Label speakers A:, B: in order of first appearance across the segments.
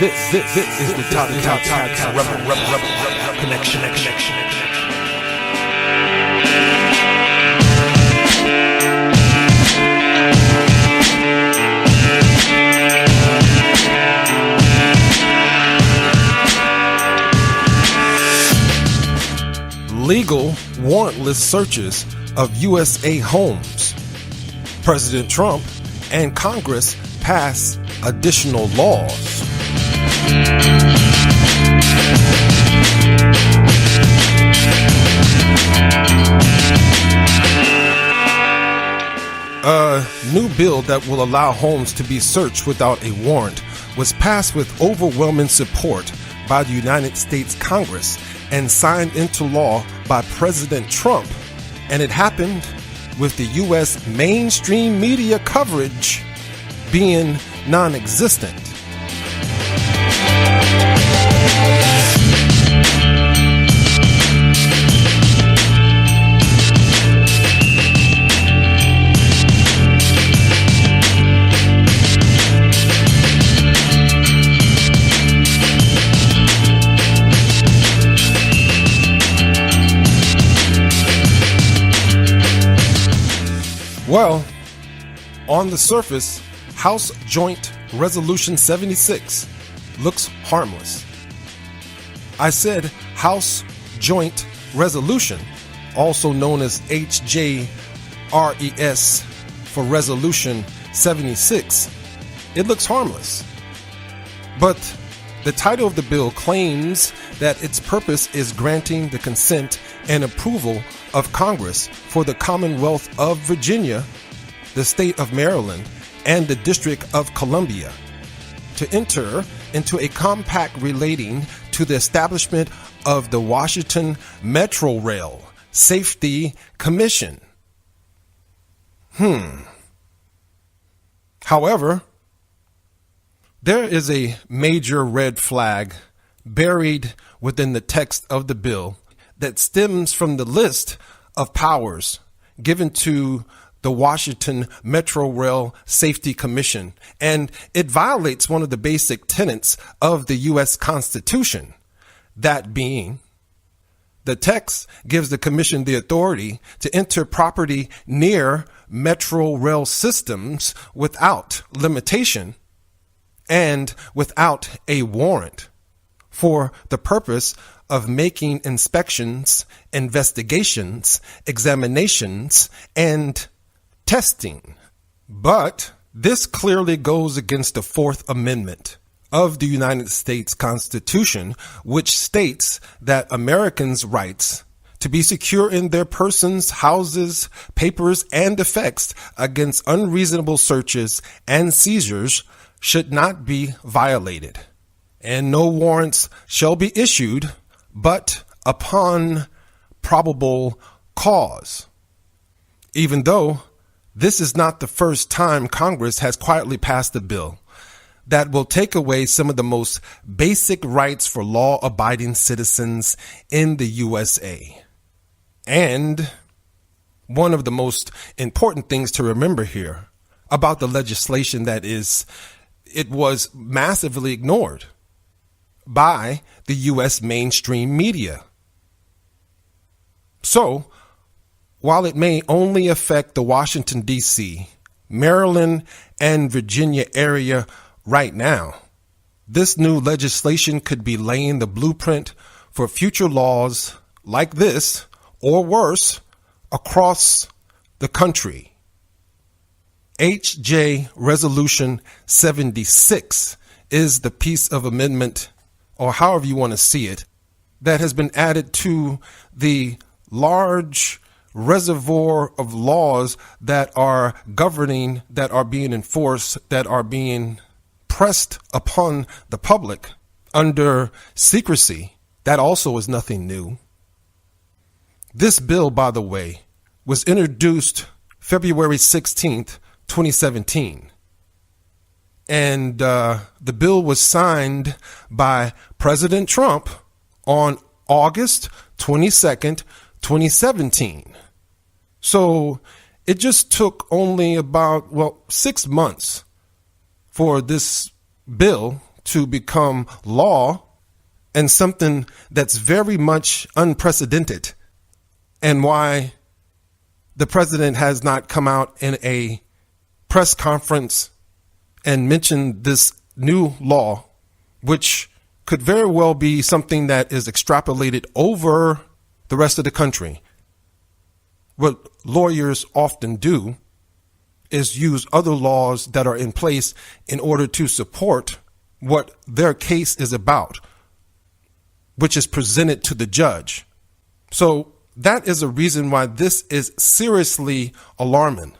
A: This is the Topkats connection. Legal warrantless searches of USA homes. President Trump and Congress pass additional laws. A new bill that will allow homes to be searched without a warrant was passed with overwhelming support by the United States Congress and signed into law by President Trump. And it happened with the U.S. mainstream media coverage being non-existent. Well, on the surface, House Joint Resolution 76 looks harmless. I said House Joint Resolution, also known as HJRES for Resolution 76. It looks harmless. But the title of the bill claims that its purpose is granting the consent and approval of Congress for the Commonwealth of Virginia, the state of Maryland, and the District of Columbia to enter into a compact relating to the establishment of the Washington Metro Rail Safety Commission. However, there is a major red flag buried within the text of the bill that stems from the list of powers given to the Washington Metro Rail Safety Commission, and it violates one of the basic tenets of the U.S. Constitution. That being, the text gives the commission the authority to enter property near metro rail systems without limitation and without a warrant for the purpose of making inspections, investigations, examinations, and testing. But this clearly goes against the Fourth Amendment of the United States Constitution, which states that Americans' rights to be secure in their persons, houses, papers, and effects against unreasonable searches and seizures should not be violated, and no warrants shall be issued but upon probable cause. Even though this is not the first time Congress has quietly passed a bill that will take away some of the most basic rights for law-abiding citizens in the USA. And one of the most important things to remember here about the legislation it was massively ignored by the U.S. mainstream media. So, while it may only affect the Washington, D.C., Maryland, and Virginia area right now, this new legislation could be laying the blueprint for future laws like this, or worse, across the country. HJ Resolution 76 is the piece of amendment, or however you want to see it, that has been added to the large reservoir of laws that are governing, that are being enforced, that are being pressed upon the public under secrecy. That also is nothing new. This bill, by the way, was introduced February 16th, 2017. And the bill was signed by President Trump on August 22nd, 2017. So it just took only about, 6 months for this bill to become law and something that's very much unprecedented, and why the president has not come out in a press conference and mentioned this new law, which could very well be something that is extrapolated over the rest of the country. What lawyers often do is use other laws that are in place in order to support what their case is about, which is presented to the judge. So that is a reason why this is seriously alarming,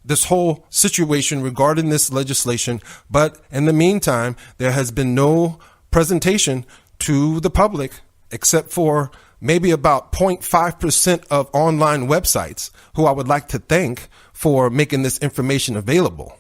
A: this whole situation regarding this legislation. But in the meantime, there has been no presentation to the public except for maybe about 0.5% of online websites, who I would like to thank for making this information available.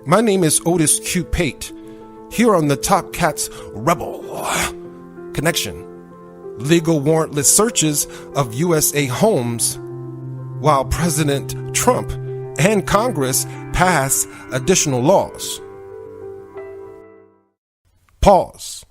A: My name is Otis Q. Pate, here on the Topkats Rebel Connection. Legal warrantless searches of USA homes while President Trump and Congress pass additional laws. Pause.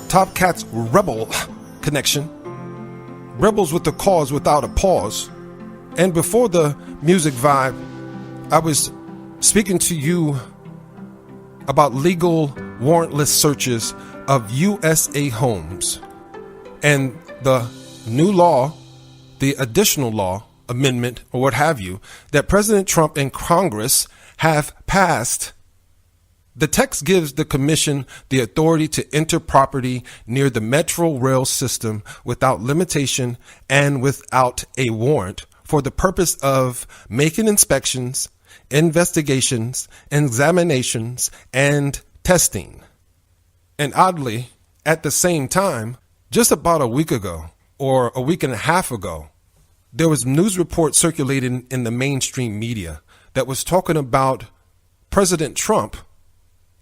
A: Topkats Rebel Connection. Rebels with a cause without a pause. And before the music vibe, I was speaking to you about legal warrantless searches of USA homes and the new law, the additional law, amendment, or what have you, that President Trump and Congress have passed. The text gives the commission the authority to enter property near the metro rail system without limitation and without a warrant for the purpose of making inspections, investigations, examinations, and testing. And oddly, at the same time, just about a week ago or a week and a half ago, there was news report circulating in the mainstream media that was talking about President Trump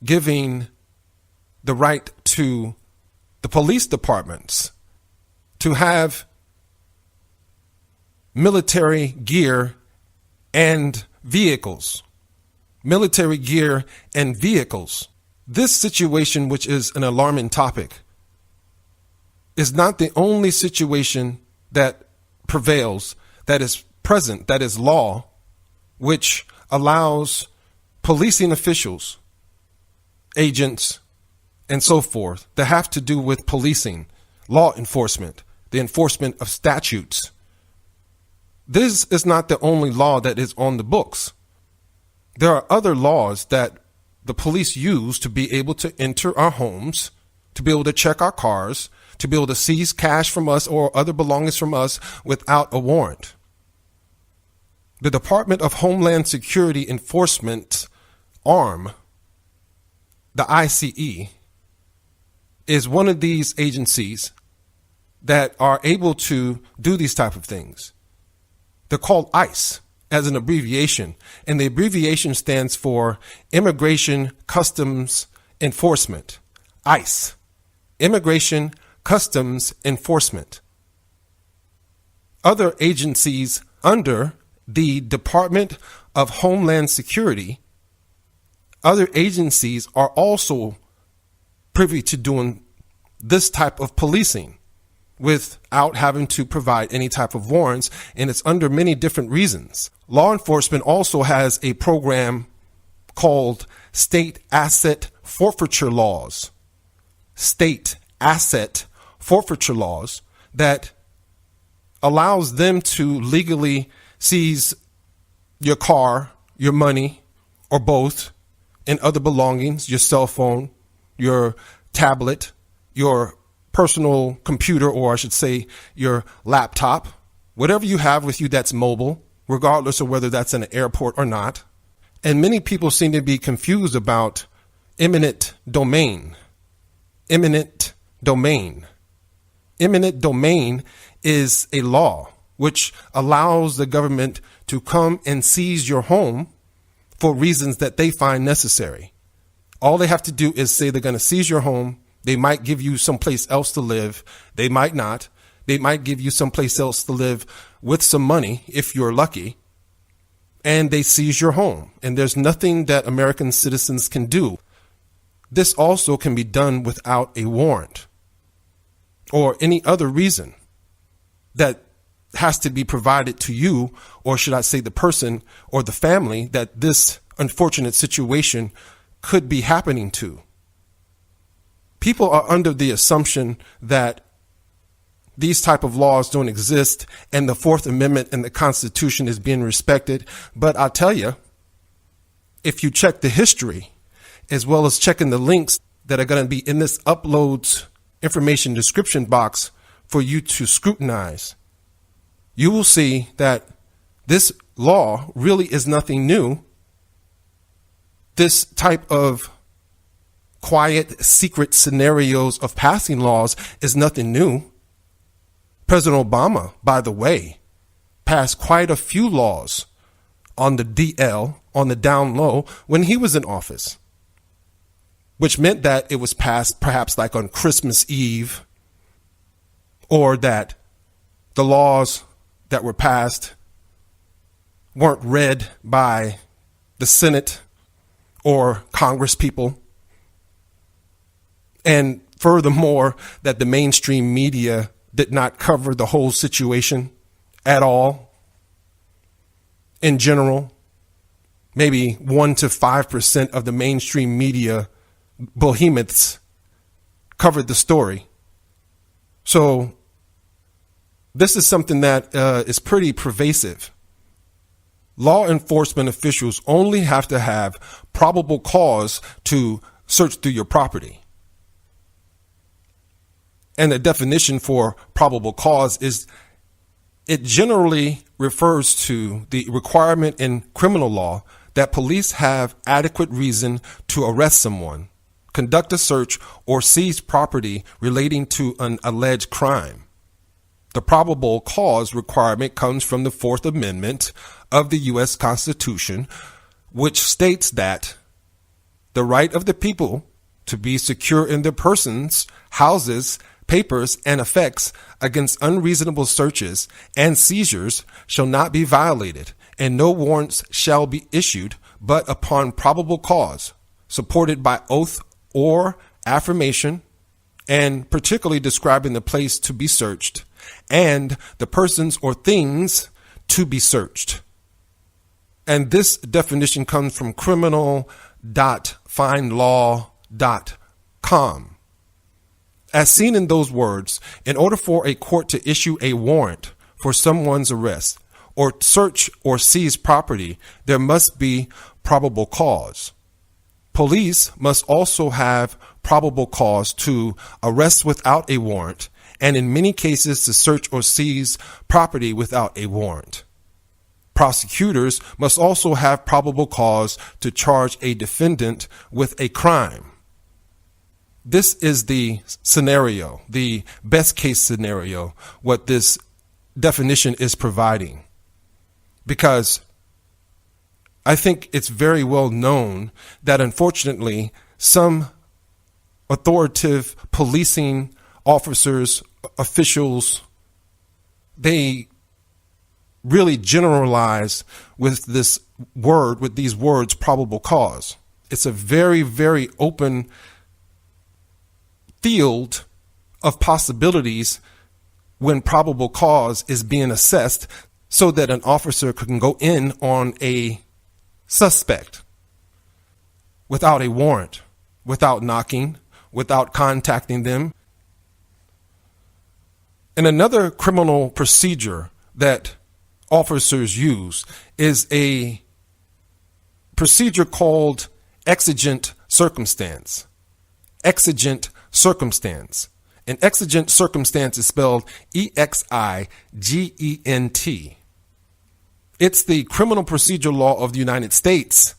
A: giving the right to the police departments to have military gear and vehicles. Military gear and vehicles. This situation, which is an alarming topic, is not the only situation that prevails, that is present, that is law, which allows policing officials, agents, and so forth that have to do with policing, law enforcement, the enforcement of statutes. This is not the only law that is on the books. There are other laws that the police use to be able to enter our homes, to be able to check our cars, to be able to seize cash from us or other belongings from us without a warrant. The Department of Homeland Security Enforcement arm, the ICE, is one of these agencies that are able to do these type of things. They're called ICE as an abbreviation, and the abbreviation stands for Immigration Customs Enforcement. ICE, Immigration Customs Enforcement. Other agencies under the Department of Homeland Security, other agencies are also privy to doing this type of policing. without having to provide any type of warrants, and it's under many different reasons. Law enforcement also has a program called state asset forfeiture laws. State asset forfeiture laws that allows them to legally seize your car, your money, or both, and other belongings, your cell phone, your tablet, your personal computer, or I should say your laptop, whatever you have with you that's mobile, regardless of whether that's in an airport or not. And many people seem to be confused about eminent domain. Eminent domain. Eminent domain is a law which allows the government to come and seize your home for reasons that they find necessary. All they have to do is say they're going to seize your home. They might give you someplace else to live. They might not. They might give you someplace else to live with some money if you're lucky. And they seize your home. And there's nothing that American citizens can do. This also can be done without a warrant or any other reason that has to be provided to you, or should I say the person or the family that this unfortunate situation could be happening to. People are under the assumption that these type of laws don't exist and the Fourth Amendment and the Constitution is being respected. But I'll tell you, if you check the history, as well as checking the links that are going to be in this uploads information description box for you to scrutinize, you will see that this law really is nothing new. This type of quiet, secret scenarios of passing laws is nothing new. President Obama, by the way, passed quite a few laws on the DL, on the down low, when he was in office, which meant that it was passed perhaps like on Christmas Eve, or that the laws that were passed weren't read by the Senate or Congress people. And furthermore, that the mainstream media did not cover the whole situation at all. In general, maybe 1 to 5% of the mainstream media behemoths covered the story. So this is something that is pretty pervasive. Law enforcement officials only have to have probable cause to search through your property. And the definition for probable cause is it generally refers to the requirement in criminal law that police have adequate reason to arrest someone, conduct a search, or seize property relating to an alleged crime. The probable cause requirement comes from the Fourth Amendment of the U.S. Constitution, which states that the right of the people to be secure in their persons, houses, papers, and effects against unreasonable searches and seizures shall not be violated, and no warrants shall be issued but upon probable cause, supported by oath or affirmation, and particularly describing the place to be searched and the persons or things to be searched. And this definition comes from criminal.findlaw.com. As seen in those words, in order for a court to issue a warrant for someone's arrest or search or seize property, there must be probable cause. Police must also have probable cause to arrest without a warrant, and in many cases to search or seize property without a warrant. Prosecutors must also have probable cause to charge a defendant with a crime. This is the scenario, the best case scenario, what this definition is providing. Because I think it's very well known that unfortunately some authoritative policing officers, officials, they really generalize with this word, with these words, probable cause. It's a very, very open field of possibilities when probable cause is being assessed so that an officer can go in on a suspect without a warrant, without knocking, without contacting them. And another criminal procedure that officers use is a procedure called exigent circumstance. Exigent circumstance. An exigent circumstance is spelled E-X-I-G-E-N-T. It's the criminal procedure law of the United States,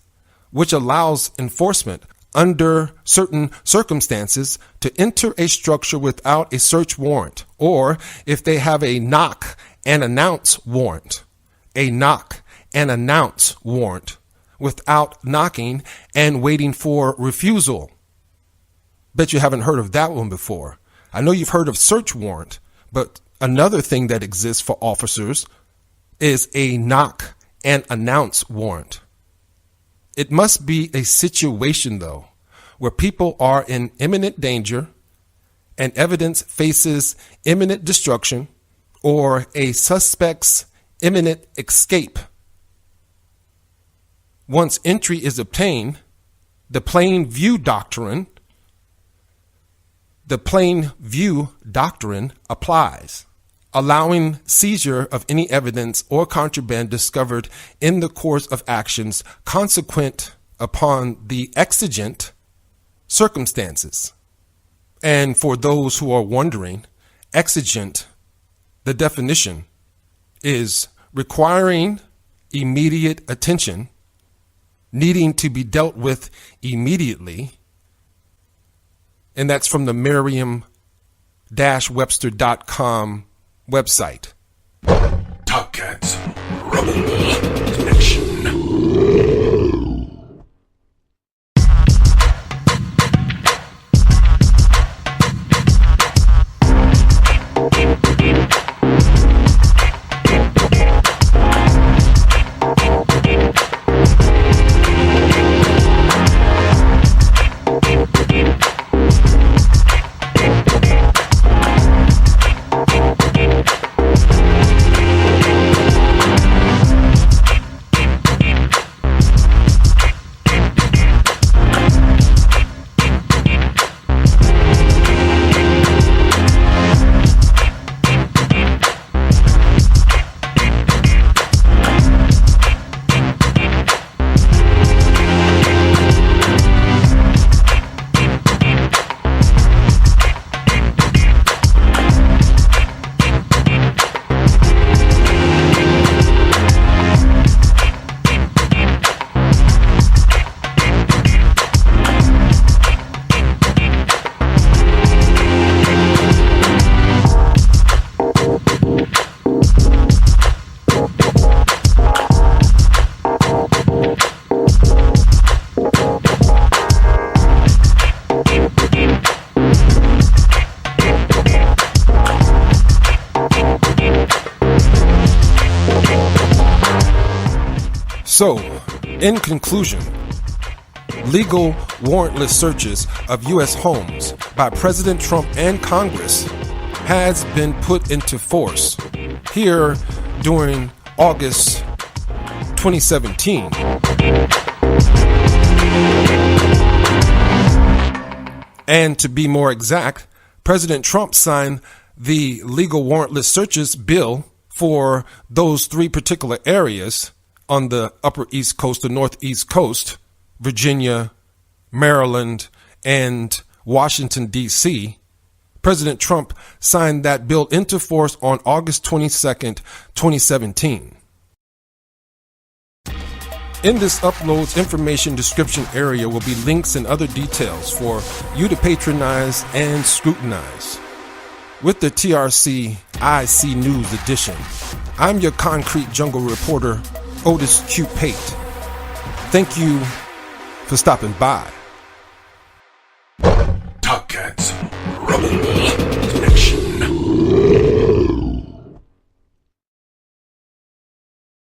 A: which allows enforcement under certain circumstances to enter a structure without a search warrant, or if they have a knock and announce warrant, a knock and announce warrant without knocking and waiting for refusal. Bet you haven't heard of that one before. I know you've heard of search warrant, but another thing that exists for officers is a knock and announce warrant. It must be a situation, though, where people are in imminent danger and evidence faces imminent destruction or a suspect's imminent escape. Once entry is obtained, the plain view doctrine applies, allowing seizure of any evidence or contraband discovered in the course of actions consequent upon the exigent circumstances. And for those who are wondering, exigent, the definition is requiring immediate attention, needing to be dealt with immediately. And that's from the Merriam-Webster.com website.
B: Topkats, Rebel Connection.
A: So, in conclusion, legal warrantless searches of U.S. homes by President Trump and Congress has been put into force here during August 2017. And to be more exact, President Trump signed the legal warrantless searches bill for those three particular areas on the Upper East Coast, the Northeast Coast, Virginia, Maryland, and Washington, D.C. President Trump signed that bill into force on August 22nd, 2017. In this uploads information description area will be links and other details for you to patronize and scrutinize. With the T.R.C. IC News Edition, I'm your concrete jungle reporter, Otis Q. Pate. Thank you for stopping by.
B: Topkats, Rebel